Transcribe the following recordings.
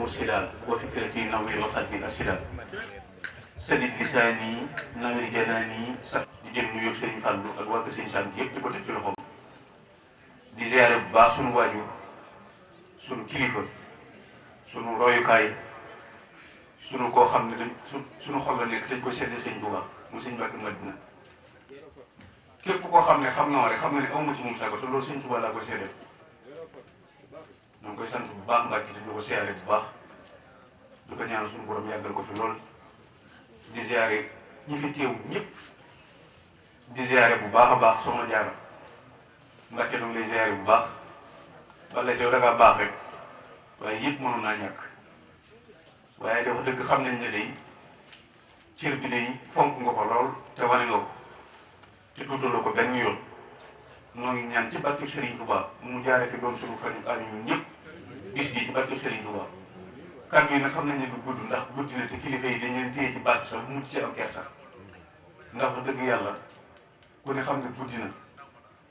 مرسلا وفكرتي نوير وقلبي أرسلا سدد لساني نوير جناني sax di jël mu yóbbu Serigne Fallou ak waa Serigne Sam yëpp di ko teg ci loxoom di ziare bu baax sunu waajur sunu kilifa sunu royukaay sunu koo xam ne dañ sunu xol la nekk dañ ko seddee Serigne Touba mu Serigne Mbacké Madina képp koo xam ne xam na ma rek xam nga ne amu ci moom sago te loolu Serigne Touba laa ko seddee ñoo ngi koy sant bu baax Mbacké di ko ziare bu baax di ko ñaanal sunu borom yàggal ko fi lool di ziare ñi fi teew ñëpp. di ziare bu baax a baax soxna Jaara Mbàkke ñu ngi lay ziare bu baax wala yow da ngaa baax rek waaye yëpp mënoon naa ñàkk waaye dafa dëgg xam nañ ne day cër bi day fonk nga ko lool te wane nga ko te tuutaloo ko benn yoon noo ngi ñaan ci barke Serigne Touba mu jaare fi doon suñu fan yu ñun ñëpp bis bi ci barke Serigne Touba kàddu yi nag xam nañ ne du gudd ndax guddi na te kilifa yi dañ leen téye ci baat sax bu mu ci am kersa ndax wax dëgg yàlla. ku ne xam ne guddi na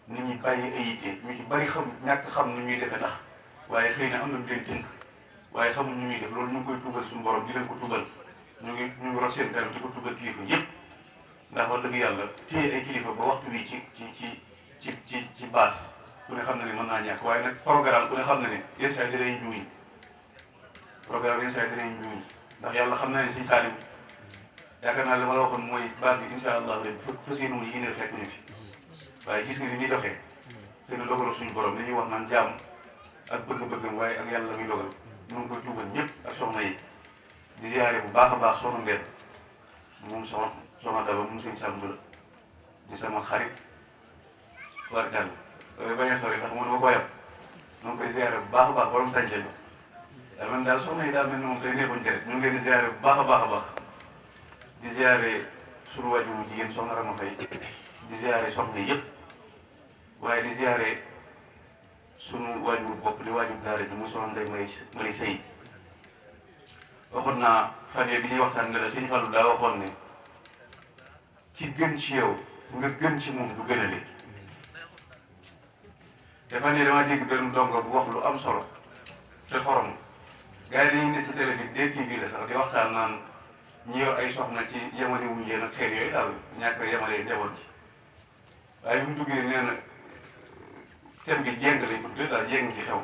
nit ñi bàyyi ay yitte ñu ci bari xam ñàkk xam nu ñuy defee tax waaye xëy na am na lu leen tënk waaye xamul nu ñuy def loolu ñu ngi koy tuubal suñu borom di leen ko tuubal ñu ngi rot seen kanam di ko tuubal kilifa yëpp ndax wax dëgg yàlla téye ay kilifa ba waxtu bi ci baas ku ne xam na ne mën naa ñàkk waaye nag programme ku ne xam na ne yenn saa yi dinañ juuñ programme yenn saa yi dinañ juuñ ndax yàlla xam na ne Sëñ Saaliw yaakaar naa li ma la waxoon mooy base bi incha allah rek fas yéene wu ñu fekk ñu fi waaye gis nga ni ñuy doxee te nu dogaloo suñu borom li ñuy wax naan jaam ak bëgg-bëggam waaye ak yàlla la muy dogal ñu ngi koy tuubal ñëpp ak soxna yi di ziare bu baax a baax soxna Mbène moom soxna Daba moom Sëñ Sam Mbëla di sama xarit war dal bañ a sori ndax man ma ko yab ñu ngi koy ziare bu baax a baax borom sañse ba man daal soxna yi daal mel ni moom day nekkoon ci rek ñu ngi leen di ziare bu baax a baax a baax di ziare sunu waajur jigéen soxna Rama Faye di ziare soxna yëpp waaye di ziare sunu waajur bopp di waajur daara ji mu soxna Ndeye Mari Sëy waxoon naa fan yii bi ñuy waxtaan ne la Sëñ Fallu daa waxoon ne ci gën ci yow nga gën ci moom du gënale te fan yii dama dégg benn dongo bu wax lu am solo te xorom gars yi dañuy ne ci télé bi DTV la sax di waxtaan naan ñi yor ay soxna ci yemale wuñ leen ak xeet yooyu daal ñàkk a yemale njaboot ji waaye bi mu duggee nee na thème bi jéng lañ ko tuddee daal jéng ci xew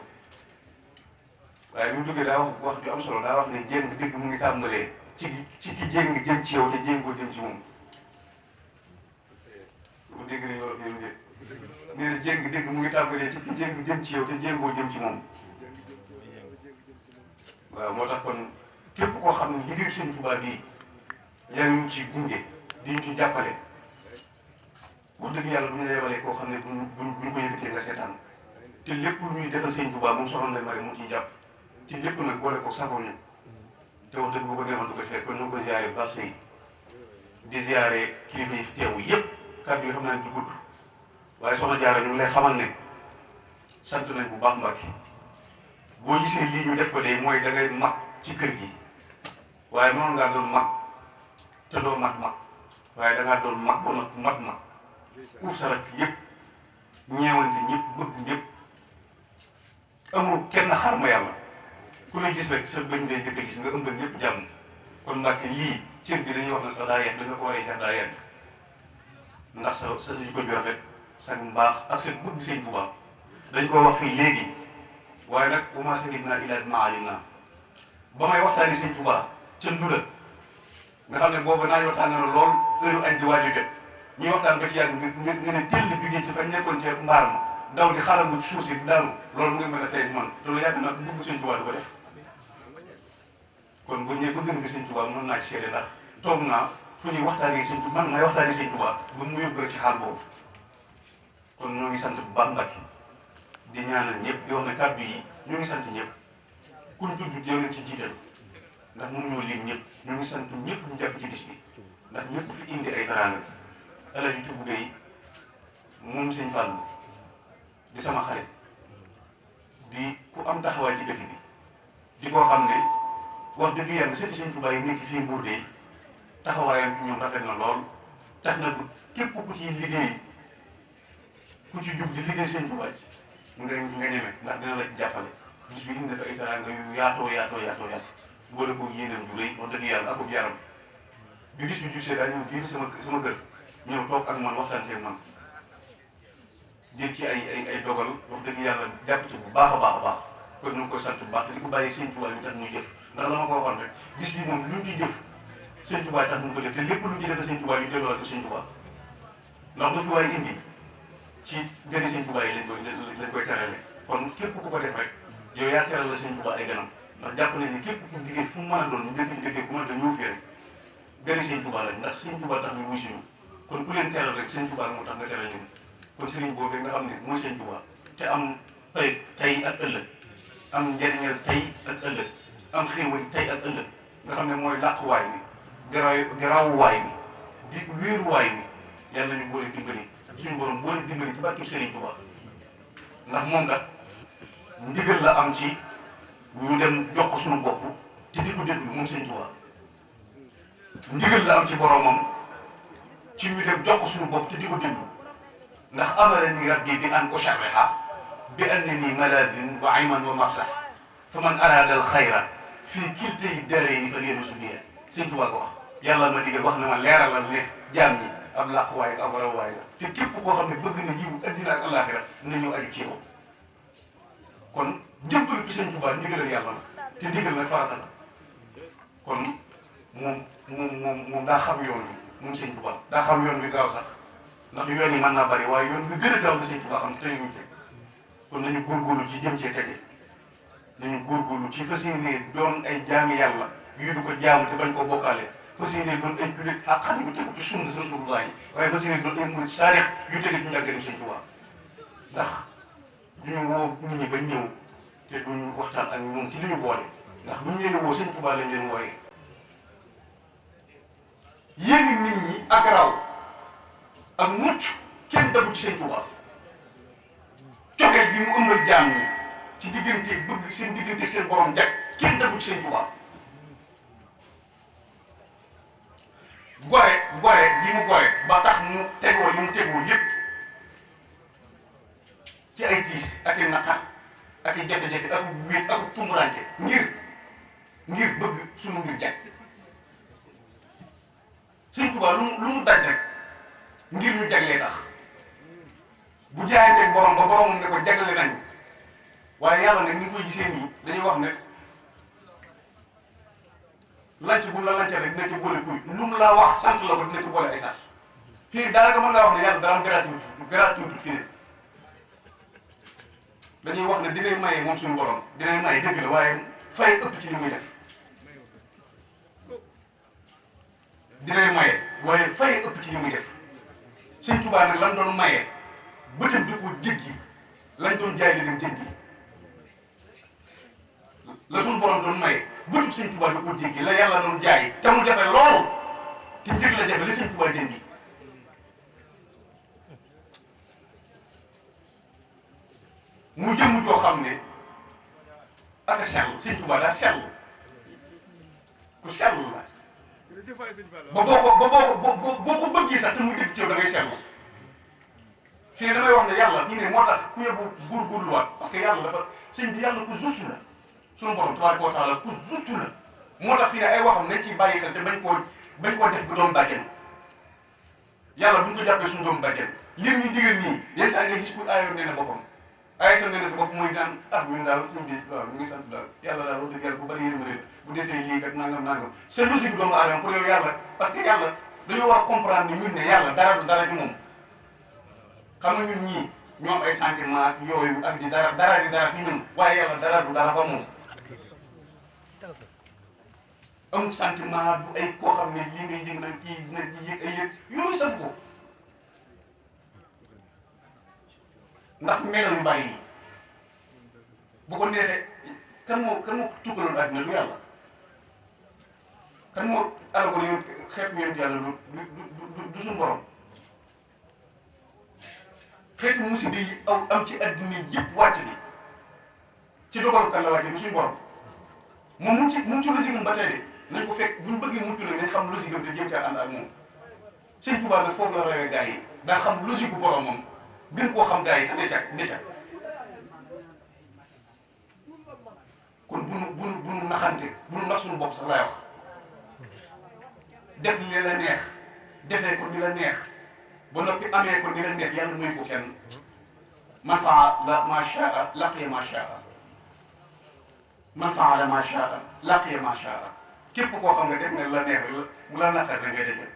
waaye bi mu duggee daa wax ju am solo daa wax ne jéng dëgg mu ngi tàmbalee ci ki jéng jëm ci yow te jéngoo jëm ci moom bu dégg nañ loolu yéen dégg nee na jéng dëgg mu ngi tàmbalee ci ki jéng jëm ci yow te jéngoo jëm ci moom waaw moo tax kon képp koo xam ne liggéeyu Sëñ Tuubaa bii yaa ngi ñu ci gunge di ñu ci jàppale bu dëgg yàlla bu ñu la yebalee koo xam ne buñ ko yëkkatee nga seetaan te lépp lu ñuy defal Sëñ Tuubaa moom soxna Ndeye Mari mu ciy jàpp te lépp nag boole ko saxoo ñu te wax dëgg bu ko neexoon du ko fekk kon ñu ngi ko ziare bu baax sëy di ziare kilifa yi teewu yëpp kàddu yi xam naa ne du gudd waaye soxna Jaara ñu ngi lay xamal ne sant nañ bu baax Mbàkke boo gisee lii ñu def ko de mooy da ngay mag ci kër gi waaye mënoon ngaa doon mag te doo mag waaye da ngaa doon mag ba mag uuf sa rakk yëpp ñeewante ñëpp bëgg ñëpp amul kenn xar ma yàlla ku lay gis rek sa bëñ lay jëkk a gis nga ëmbal ñëpp jàmm kon Mbàkke lii cër bi dañuy wax ne sax daa yegg dañoo ko war a jar daa yegg ndax sa jikko ju rafet sa mbaax ak seen bëgg Sëñ Tuubaa dañ ko wax fii léegi waaye nag wa maa shahidnaa illaa bimaa alimnaa ba may waxtaanee Sëñ Tuubaa ca Ndula nga xam ne boobu naa ñu waxtaan na lool heure añ di waaj a jot ñuy waxtaan ba ci yàgg nga ne teel di jugee ci fañ nekkoon ca mbaar ma daw di xarangu suuf si daanu loolu mu ngi mën a tey man te loolu yàgg na bëgg Sëñ Tuubaa du ko def kon bu ñëwee bëgg nga Sëñ Tuubaa mën naa ci seede ndax toog naa fu ñuy waxtaanee Sëñ Tuubaa man may waxtaanee Sëñ Tuubaa ba mu yóbbu ci xaal boobu kon ñoo ngi sant bu baax Mbàkke di ñaanal ñëpp di wax ne kàddu yi ñoo ngi sant ñëpp kuñ tudd yow leen ci jiital ndax mënuñoo lim ñëpp ñoo ngi sant ñëpp ñu jàpp ci bis bi ndax ñëpp fi indi ay teraanga Alaaji Tubu Gay moom Sëñ Fallu di sama xarit di ku am taxawaay ci dëkk bi di koo xam ne wax dëgg yàlla seeti Sëñ Tuubaa yi nekk fii Mbuur de taxawaayam ci ñoom rafet na lool tax na bu képp ku ci liggéey ku ci jug di liggéey Sëñ Tuubaa nga ñeme ndax dina la jàppale bis bi indi dafa ay teraanga yu yaatoo boole ko yéeneen bu rëy wax dëgg yàlla akub yaram bi bis bi jubsee daa ñëw biir sama kër ñëw toog ak man waxtaanee ak man jël ci ay dogal wax dëgg yàlla jàpp ci bu baax a baax kon ñu ngi koy sant bu baax te di ko bàyyi Sëñ Tuubaa bi tax muy jëf ndax la ma ko waxoon rek bis bi moom luñ ci jëf Sëñ Tuubaa tax mu ko def te lépp lu ci def Sëñ Tuubaa yu delluwaat ko Sëñ Tuubaa ndax du fi waay indi ci gëni Sëñ Tuubaa yi lañ koy terale kon képp ku ko def rek yow yaa teral la Sëñ Tuubaa ay ganam ndax jàpp nañ ni képp ku jigéen fu mu mën a doon njëkk ku mën a doon ñëw fii rek gëni Sëñ Tuubaa lañ ndax Sëñ Tuubaa tax ñu wuy si ñu kon ku leen teral rek Sëñ Tuubaa moo tax nga teral ñu kon sëriñ boobu nga xam ne mooy Sëñ Tuubaa te am tey ak ëllëg am njëriñal tey ak ëllëg am xéewal tey ak ëllëg nga xam ne mooy làquwaay bi di rawuwaay bi di wéeruwaay bi yàlla ñu boole dimbali suñu borom boole dimbali ci barkeb Sëriñ Tuubaa ndax moom kat ndigal la am ci ñu dem jox ko suñu bopp te di ko déglu moom Sëriñ Tuubaa ndigal la am ci boromam ci ñu dem jox ko suñu bopp te di ko déglu ndax amarani rabbi bi an usharriha bi annani maladin wa ayman wa mafsah fa man arada al xayra fii kiltay daarayni falyalusu biha Sëñ Tuubaa ko wax yàlla ma digal wax na ma leeralal ne jaam ñi ab làquwaay ak ab rawwaay la te képp koo xam ne bëgg na yiw addina ak àllaaxira nañu aju ci yow kon jëmbal ci Sëñ Tuubaa ndigalal yàlla la te ndigal nag farata la kon moom daa xam yoon bi moom Sëñ Tuubaa daa xam yoon bi gaaw sax ndax yoon yi mën naa bari waaye yoon bi gën a gaaw la Sëñ Tuubaa xam te teguñu teg kon nañu góorgóorlu ci jëm cee tege nañu góorgóorlu ci fas yéene doon ay jaami yàlla yu du ko jaamu te bañ koo bokkaale fas yéene doon ay jullit ak xam yu tegu ci sunna Rasulullah yi waaye fas yéene doon ay murid saadix yu tege ci njàngaleem Sëñ Tuubaa ndax duñu woo nit ñi bañ ñëw te duñu waxtaan ak ñoom ci li ñu boole ndax buñ leen woo Sëñ Tuubaa lañ leen wooyee yéen nit ñi ak raw ak mucc kenn dabu ci Sëñ Tuubaa coxeel gi mu ëmbal jaam ñi ci diggante bëgg seen diggante seen borom jag kenn dabu ci Sëñ Tuubaa gore gi mu gore ba tax mu tegoo li mu tegoo yépp ci ay tiis ak i naqar ak i jafe-jafe ak wéet ak tumburanke ngir bëgg sunu mbir jag Sëñ Tuubaa lu mu daj rek ngir ñu jaglee tax bu jaayanteeg borom ba boromam ne ko jagle nañu waaye yàlla nag ñi koy gisee nii dañuy wax ne lanc bu la lancee rek dina ci boole kuy lu mu la wax sant la ko dina ci boole ay sart fii daanaka mën ngaa wax ne yàlla dara am gratuit fii ne dañuy wax ne dinay maye moom suñu borom dinay maye dëgg la waaye fay ëpp ci li muy def dinay maye waaye fay ëpp ci li muy def Sëñ Tuubaa nag lan doon maye bëtam di ko jéggi lañ doon jaay li dem jéggi la suñu borom doon maye bëtum Sëñ Tuubaa di ko jéggi la yàlla doon jaay te mu jafe loolu te njëg la jafe la Sëñ Tuubaa jëndi mu jëmm joo xam ne ak sell Sëñ Tuubaa daa sell ku sell la ba boo ko bëggee sax te mu dégg ci yow da ngay sell fii ne damay wax ne yàlla fii ne moo tax ku yóbbu góorgóorluwaat parce que yàlla dafa sëñ bi yàlla ku juste la sunu borom tabaaraka wa taala ku juste la moo tax fii ne ay waxam nañ ciy bàyyi xel te bañ koo def bu doom bàjjen yàlla buñ ko jàppee suñu doom bàjjen lim ñu digal nii yenn saa nga gis ku aayoon nee na boppam ay sa nee na sa bopp muy naan ñun daal suñu bi waaw ñu ngi sant daal yàlla daal wax dëgg yàlla bu bari yéen réer bu defee lii kat nangam c'est logique doomu aadama pour yow yàlla parce que yàlla dañoo war a comprendre ni ñun ne yàlla dara du dara ci moom xam nga ñun ñii ñoo am ay sentiment ak yooyu ak di dara di dara fi ñun waaye yàlla dara du dara fa moom amul sentiment du ay koo xam ne lii ngay yëg nag kii dina yëg ay yëg yooyu saf ko ndax melo yu bari yi bu ko neexee kan moo tukkaloon àddina du yàlla kan moo alagoon yoon xeet yonent yàlla du suñu borom xeetu musiba yi am ci àddina yëpp wàcc bi ci dogalu kan la wàcce du suñu borom moom mu ngi ci logique am ba tey de nañ ko fekk buñ bëggee mucc la nañ xam logique am te jéem caa ànd ak moom Sëñ Tuubaa nag foofu la rawee gars yi daa xam logique bu boromam gën koo xam gars yi te ne ca bunu naxante bunu nax suñu bopp sax laay wax def li la neex defee ko ni la neex ba noppi amee ko ni la neex yàlla muy ko kenn man faala ma shaa laqiya ma shaa man faala ma shaa laqiya ma shaa képp koo xam ne def nga la neex bu la naqar da ngay defe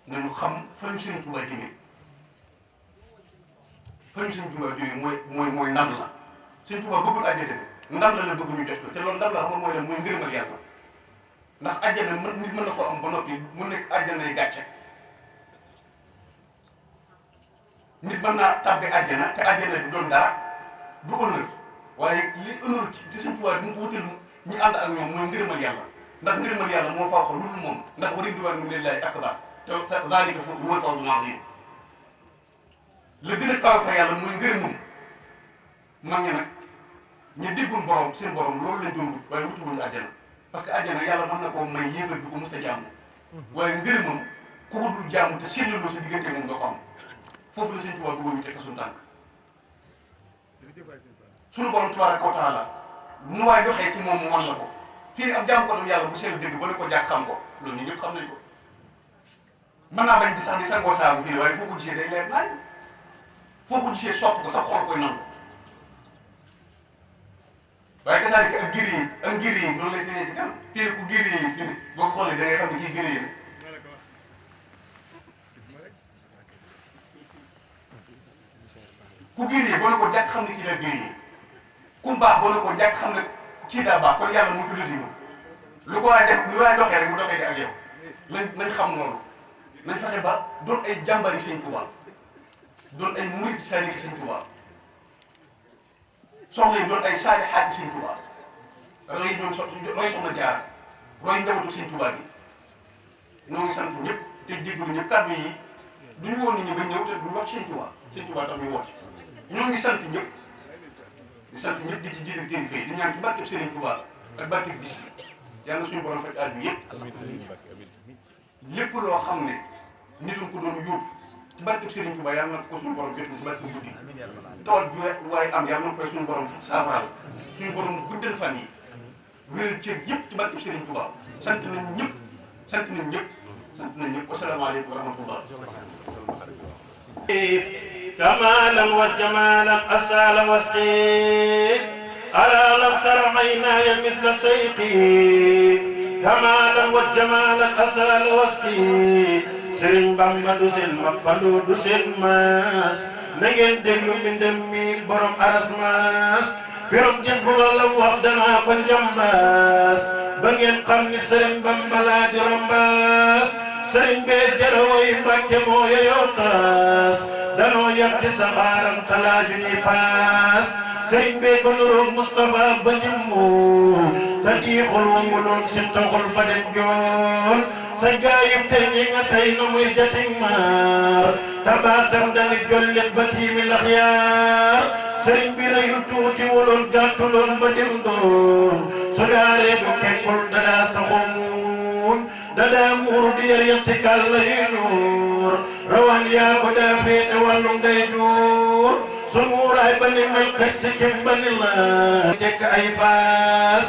nañu xam fa ñu Sëriñ Tuubaa jëmee fa ñu Sëriñ Tuubaa jëmee mooy ndam la Sëriñ Tuubaa bëggul àjjana de ndam la bëgg ñu jot ko te loolu ndam la xam nga mooy la mooy ngërëmal yàlla ndax àjjana nit mën na koo am ba noppi mu nekk àjjana yi gàcce nit mën naa tàbbi àjjana te àjjana du doon dara du honneur waaye li honneur ci Sëriñ Tuubaa du mu ko wutal ñi ànd ak ñoom mooy ngërëmal yàlla ndax ngërëmal yàlla moo faaw ko lu dul moom ndax wa ridwaanu minallaahi akbar te zaalika huwal fawzul aziim la gën a kaw fa yàlla mooy ngërëmam mag ñi nag ñu déggul borom seen borom loolu lañ doon wut waaye wutuwuñu àjjana parce que àjjana yàlla mën na koo may yéefar bi ko mos a jaamu waaye ngërëmam ku ko dul jaamu te séddaloo sa diggante moom nga ko am foofu la Sëriñ Tuubaa bëggoon ñu teg suñu tànk suñu borom tabaaraka wa taala nu waay doxee ci moom mu wan la ko fii ni ab jaamu ko tam yàlla bu seel dëgg ba ne ko jàkk xam ko loolu ñu ñëpp xam nañ ko mën naa bañ di sax di sangoo saabu fii waaye foo ko gisee day leer naaj foo ko gisee sopp ko sax xool koy nangu waaye kasaari ak giri yi noonu lay feeñee ci kanam fii ku giri yi fii boo ko xoolee da ngay xam ne kii giri yi ku giri yi boo ne ko jàkk xam ne kii la giri yi ku baax boo ne ko jàkk xam ne kii daa baax kon yàlla mu tuddee lu ko waay def lu waay doxee rek mu doxee di ak yow nañ xam noonu nañ fexe ba doon ay jàmbari Sëriñ Tuubaa doon ay murid saadiki Sëriñ Tuubaa soxla yi doon ay saalihaati Sëriñ Tuubaa roy ñoom roy soxna Jaara roy njabootu Sëriñ Tuubaa bi ñoo ngi sant ñëpp te jéggalu ñëpp kàddu yi duñu woon nit ñi ba ñëw te duñu wax Sëriñ Tuubaa tax ñu woote ñoo ngi sant ñëpp di sant ñëpp di ci jiitu kilifa yi di ñaan ci barkeb Sëriñ Tuubaa ak barkeb bis bi yàlla suñu borom fekk aaju yëpp lépp loo xam ne nitum ko doon yóbbu ci barkeb Sëriñ Tuubaa yàlla na ko suñu borom jot ci barkeb guddi tawat ju waaye am yàlla na koy suñu borom saafaral suñu borom guddal fan yi wéral cër yëpp ci barkeb Sëriñ Tuubaa sant nañ ñëpp sant nañ ñëpp sant nañ ñëpp wasalaamaaleykum wa rahmatullah كمالا وجمالا أسال واسقي ألا لم تر عيناي مثل سيقي كمالا وجمالا أسال واسقي سرين بامبا دوسين مبالو دوسين ماس نغين دغلو من دمي بروم أراس ماس بروم جس بولا wax dana ko njambaas ba ngeen xam ni sëriñ Bamba laa di rambaas sëriñ bee jarawoy Mbàkke moo yeyoo taas danoo yam ci saxaaram talaaju ñuy paas sëriñ bee ko nuroog Mustafa ba jimmu te diixul wa nguloon si taxul ba dem jool sa gaayib te ñi nga tey na muy jating maar tabaatam dani jollit ba tiimi laxyaar sëriñ bi reyu tuuti wuloon gàttuloon ba dim doon su daaree du kekkul dadaa saxoon dadaa muuru di yar yetti kàlla yi nuur rawan yaa ko daa féete wàllum day juur su muuraay ba ni mel xëj si kim ba ni la jekk ay faas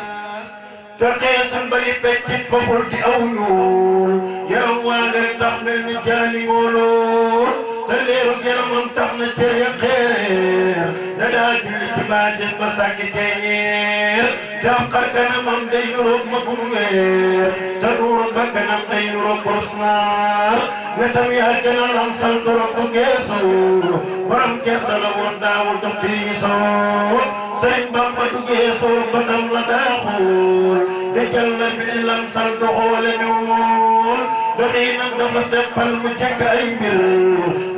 te xeesal ba li peccit faful di aw ñuul yaram waa ngari tax mel ni jaani ngóoloor te leeru yaramam tax na cër ya xeereer dadaa julli ci baatin ba sàkki teñeer te am xar kanamam day nuroog magum weer te nuuru ba kanam day nuroog korosmaar nga tam yaa gëna lam sal dorog du geesoo borom kersa la woon daawul dox diisoo sëriñ Bamba du geesoo batam la daa xool de jàllar bi di lam sal doxoole ñëw mool doxiinam dafa seppal mu jekk ay mbir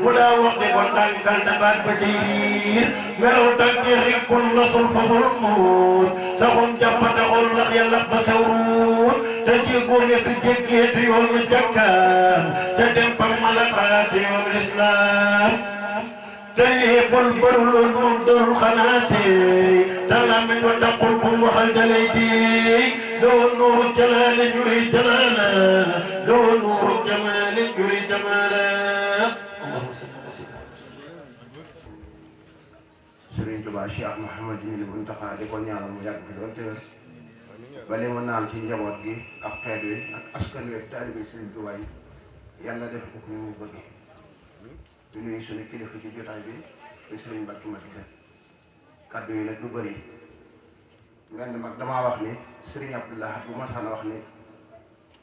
mu daa wax di ko ndànkal te baat ba day riir melaw tànki rikkul lasul faful mool saxum jàppate xol lax yàlla ba sewruut te jéegoo ñetti jéggeetu yoonu jàkkaan te dem pam malakaate yoonu lislaam te yéebul bëruloon moom dul xanaate te làmmiñ wa taqul kum waxal dalay déeg doo nuuru jalaale juri jalaala doo nuuru jamaale juri jamaala Sëriñ Tuubaa Cheikh Mouhamadou Mountakha di ko ñaanal mu yàgg fi lool te wér ba li mu naan ci njaboot gi ak xeet wi ak askan wi ak taalibe Sëriñ Tuubaa yi yàlla def ko ñu mu bëgg di nuyu suñu kilifa ci jotaay bi di Sëriñ Mbàkke Madina kaddu yi nag du bëri ngeen mag damaa wax ni Sëriñ Abdoulaye bu ma saan wax ni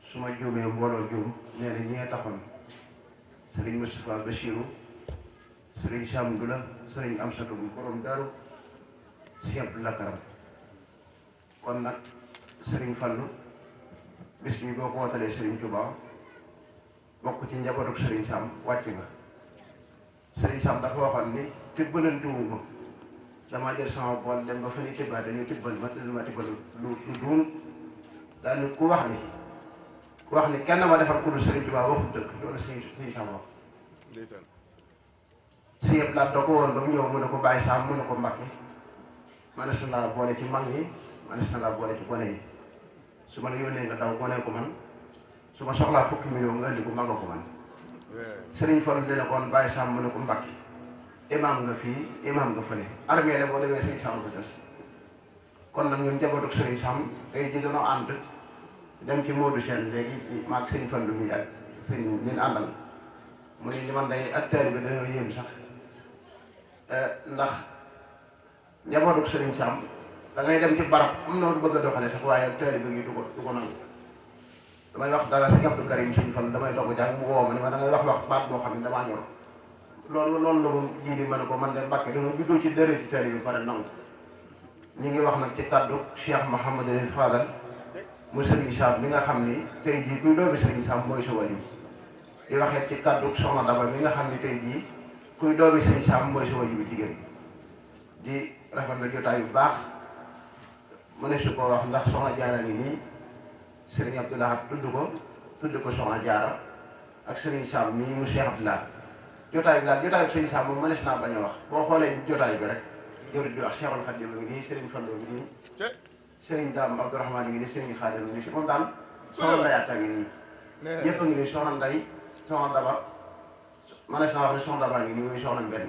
su ma juumee mbooloo juum nee na ñi nga taxoon Sëriñ Moustapha Bassirou Sëriñ Sam Dula Sëriñ Amsatu borom Daaru si Abdoulaye Karam kon nag Sëriñ Fallu bis bi boo ko wootalee Sëriñ Tuubaa bokk ci njabootu Sëriñ Sam wàcc nga Sëriñ Sam dafa waxoon ni tibbalantuwu ma damaa jël sama bool dem ba fa ñuy tibbaa dañuy tibbal ma tibbal lu duun daal ni ku wax ni kenn ma defar ku dul Sëriñ Tuubaa waxu dëgg loolu Sëriñ Sam wax si yëpp laat doo ko woon ba mu ñëw mu ne ko bàyyi Sam mu ne ko Mbàkke manes na laa boole ci mag ñi manes na laa boole ci gone yi su ma la yónnee nga daw gone ko man su ma soxlaa fukki million nga indi ko mag ko man Sëriñ Fallu dina koon bàyyi Sam mu ne ko Mbàkke imam nga fii imam nga fële armée la boo demee Sëriñ Sam ko des kon nag ñun njabootu Sëriñ Sam tey ji dañoo ànd dem ci Modou Sène léegi maag Sëriñ Fallu mi ak sëriñ ñun àndal mu ne li man day ak taalibe bi dañoo yéem sax ndax njabootu Sëriñ Sam da ngay dem ci barab am na bëgg a doxale sax waaye taalibe bi du ko nangu damay wax dara si Abdou Karim Sëriñ Fallu damay togg jàng mu woo ma ne ma da ngay wax baat boo xam ne damaa ñor loolu la mu ji di ma ne ko man de Mbàkke dama juddoo ci dërë ci taalibe bi pare nangu ñu ngi wax nag ci kaddu Cheikh Mouhamadou Fadal mu Sëriñ Sam mi nga xam ni tey jii kuy doomi Sëriñ Sam mooy sa waju di waxee ci kaddu Soxna Daba mi nga xam ni tey jii kuy doomi Sëriñ Sam mooy sa waju bi jigéen di rafetlu jotaay yu baax mu ne su ko wax ndax Soxna Jaara ngi nii Sëriñ Abdoulaye tudd ko Soxna Jaara ak Sëriñ Sam mii mu Cheikh Abdoulaye jotaay bi daal jotaay bi Sëriñ Sam moom mënees naa bañ a wax boo xoolee jotaay bi rek jëwrit bi wax Cheikhul Khadim ngi nii Sëriñ Fallu ngi nii Sëriñ Daam Abdourahmane ngi nii Sëriñ Xaadim ngi nii si moom daal Soxna Nday Atta ngi nii ñëpp a ngi nii Soxna Nday Soxna Daba mënees naa wax ne Soxna Daba ngi nii muy Soxna Mbenn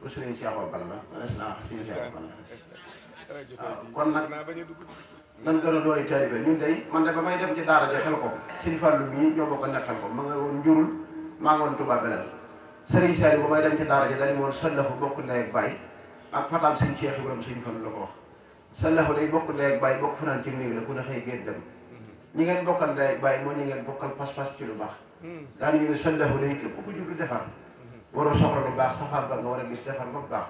bu Sëriñ Cheikh Balla mënees naa wax Sëriñ Cheikh Balla waaw kon nag nan gën a doori taalibe ñun day man de ba may dem ci daara ja xel ko Sëriñ Fallu mii ñoo bokk nekk xel ko ma nga woon njurul maa nga woon Touba Belel Sëriñ Saliou ba may dem ci daara ja dañu woon sallahu bokk ndey ak baay ak fataam Sëriñ Cheikh Ibrahima Sëriñ Fallu la ko wax sallahu day bokk ndey ak baay bokk fanaan ci néeg la ku ne xëy génn dem ñi ngeen bokkal ndey ak baay moo ñi ngeen bokkal pas-pas ci lu baax daan ñu ne sallahu day képp ku juddu defar waroo soxla lu baax safar ba nga war a gis defar ba baax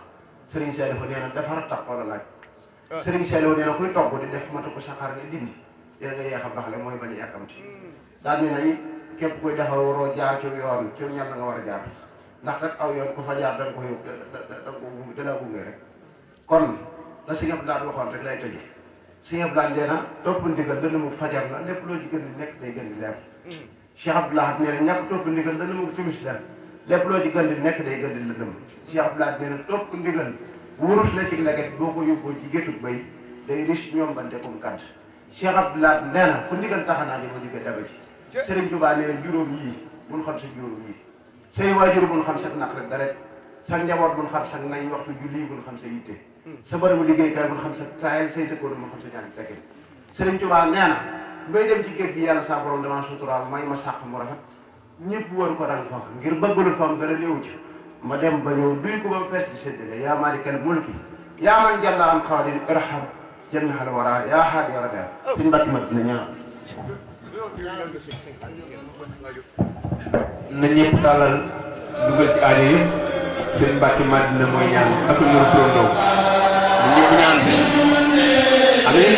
Sëriñ Saliou nee na defar tax wala laaj Sëriñ Saliou nee na kuy togg di def matu ko saxaar nga dindi dina nga yeex a baax le mooy bañ a yàkkamti daan ñu ne képp kuy defar waroo jaar ci yoon ci ñal nga war a jaar ndax kat aw yoon ku fa jaar da nga ko yóbbu da la gunge rek kon la Sëriñ Abdoulaye waxoon rek lay tëjee Sëriñ Abdoulaye nee na topp ndigal dana mu fajar la lépp loo ci gën di nekk day gën di leer Cheikh Abdoulaye nee na ñàkk topp ndigal dana mu timis leer lépp loo ci gën di nekk day gën di lëndëm Cheikh Abdoulaye nee na topp ndigal wurus la ci leget boo ko yóbboo ci gétug bay day riche ñoom bante comme kant Cheikh Abdoulaye nee na ku ndigal taxanaa ji ba jógee dabe ci Sëriñ Tuubaa nee na juróom yii mun xam sa juróom yii say waajur mun xam sa naq rek dara sa njaboot mun xam sa nay waxtu julli mun xam sa yitte sa bërëbu liggéeykaay mun xam sa taayal say dëkkoon mun xam sa ñaari teggin Sëriñ Tuubaa nee na bay dem ci géej gi yàlla saa borom dama suturaal may ma sàq mu rafet ñëpp war ko daan fa ngir bëggul fa am dara néew ci ma dem ba ñëw duy ko ba fees di séddale yaa maalikal mulki yaa man jalla an xawadin irham jannahal wara yaa haadi ya rabia suñ mbàkki mat dina ñaan na ñëpp tàllal dugal ci aajo yi sëriñ Mbàkke Madina mooy ñaan ak ñoom Pro Ndao na ñëpp ñaan amiin